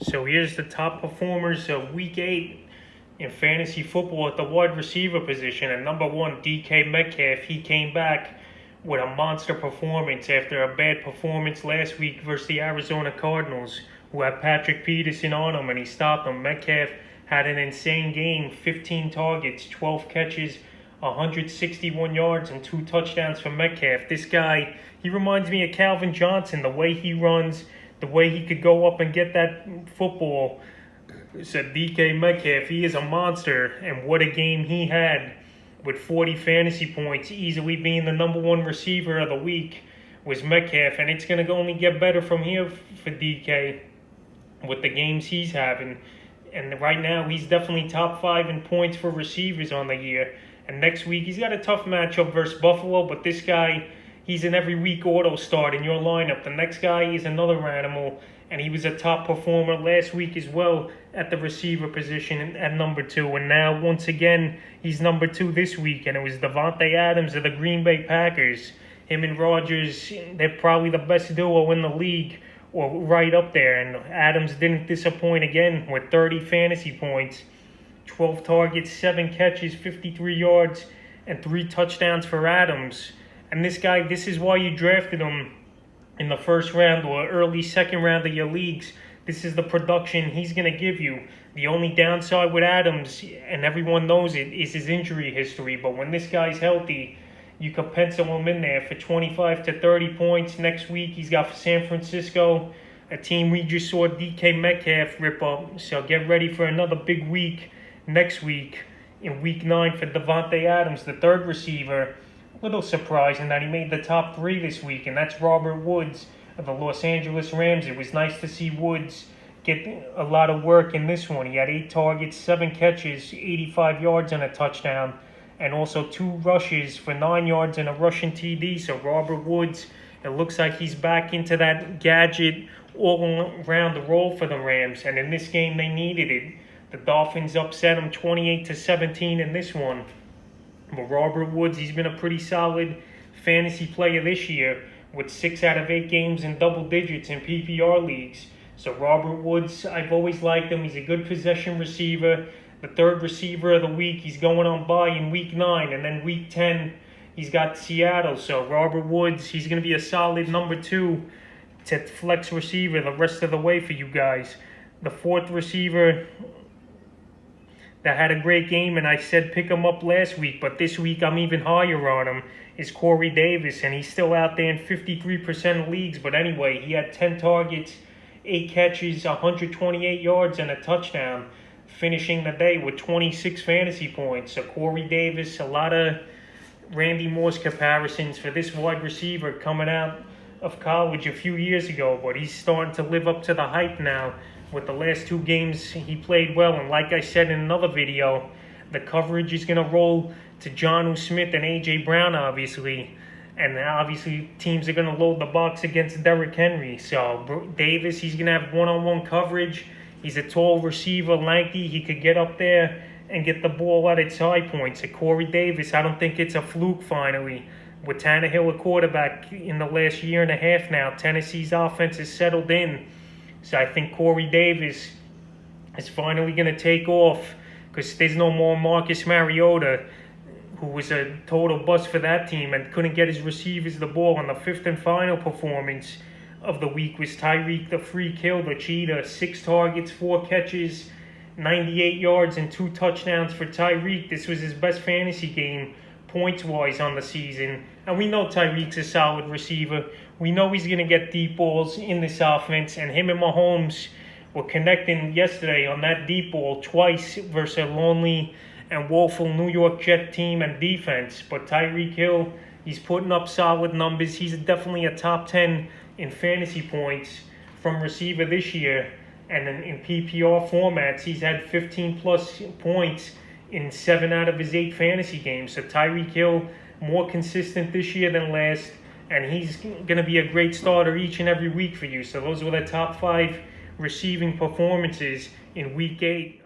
So here's the top performers of Week 8 in fantasy football at the wide receiver position. At number 1, DK Metcalf. He came back with a monster performance after a bad performance last week versus the Arizona Cardinals, who had Patrick Peterson on him, and he stopped him. Metcalf had an insane game, 15 targets, 12 catches, 161 yards, and 2 touchdowns for Metcalf. This guy, he reminds me of Calvin Johnson, the way he runs, the way he could go up and get that football. Said DK Metcalf, he is a monster, and what a game he had with 40 fantasy points, easily being the number 1 receiver of the week was Metcalf, and it's going to only get better from here for DK with the games he's having. And right now, he's definitely top 5 in points for receivers on the year. And next week, he's got a tough matchup versus Buffalo, but this guy, he's an every week auto start in your lineup. The next guy is another animal, and he was a top performer last week as well at the receiver position at number 2. And now, once again, he's number 2 this week, and it was Devante Adams of the Green Bay Packers. Him and Rodgers, they're probably the best duo in the league, or right up there. And Adams didn't disappoint again with 30 fantasy points, 12 targets, 7 catches, 53 yards, and 3 touchdowns for Adams. And this guy, this is why you drafted him in the first round or early second round of your leagues. This is the production he's going to give you. The only downside with Adams, and everyone knows it, is his injury history. But when this guy's healthy, you can pencil him in there for 25 to 30 points. Next week, he's got San Francisco, a team we just saw DK Metcalf rip up. So get ready for another big week next week in Week 9 for Devante Adams, the 3rd receiver. A little surprising that he made the top 3 this week, and that's Robert Woods of the Los Angeles Rams. It was nice to see Woods get a lot of work in this one. He had 8 targets, 7 catches, 85 yards and a touchdown, and also 2 rushes for 9 yards and a rushing TD. So Robert Woods, it looks like he's back into that gadget all-around role for the Rams, and in this game they needed it. The Dolphins upset him 28-17 in this one. But Robert Woods, he's been a pretty solid fantasy player this year with 6 out of 8 games in double digits in PPR leagues. So Robert Woods, I've always liked him. He's a good possession receiver, the 3rd receiver of the week. He's going on bye in Week 9, and then Week 10, he's got Seattle. So Robert Woods, he's going to be a solid number 2 to flex receiver the rest of the way for you guys. The 4th receiver that had a great game, and I said pick him up last week, but this week I'm even higher on him, is Corey Davis, and he's still out there in 53% of leagues. But anyway, he had 10 targets, 8 catches, 128 yards, and a touchdown, finishing the day with 26 fantasy points. So Corey Davis, a lot of Randy Moss comparisons for this wide receiver coming out of college a few years ago, but he's starting to live up to the hype now. With the last 2 games, he played well, and like I said in another video, the coverage is going to roll to Jonnu Smith and A.J. Brown, obviously, and obviously teams are going to load the box against Derrick Henry. So Davis, he's going to have one-on-one coverage. He's a tall receiver, lanky. He could get up there and get the ball at its high points. So Corey Davis, I don't think it's a fluke finally. With Tannehill a quarterback in the last year and a half now, Tennessee's offense is settled in. So I think Corey Davis is finally going to take off, because there's no more Marcus Mariota, who was a total bust for that team and couldn't get his receivers the ball. And the 5th and final performance of the week was Tyreek the Freak Hill, the cheetah. 6 targets, 4 catches, 98 yards, and 2 touchdowns for Tyreek. This was his best fantasy game points-wise on the season. And we know Tyreek's a solid receiver. We know he's going to get deep balls in this offense. And him and Mahomes were connecting yesterday on that deep ball twice versus a lonely and woeful New York Jet team and defense. But Tyreek Hill, he's putting up solid numbers. He's definitely a top 10 in fantasy points from receiver this year. And in PPR formats, he's had 15-plus points in 7 out of his 8 fantasy games. So Tyreek Hill, more consistent this year than last, and he's going to be a great starter each and every week for you. So those were the top 5 receiving performances in Week 8.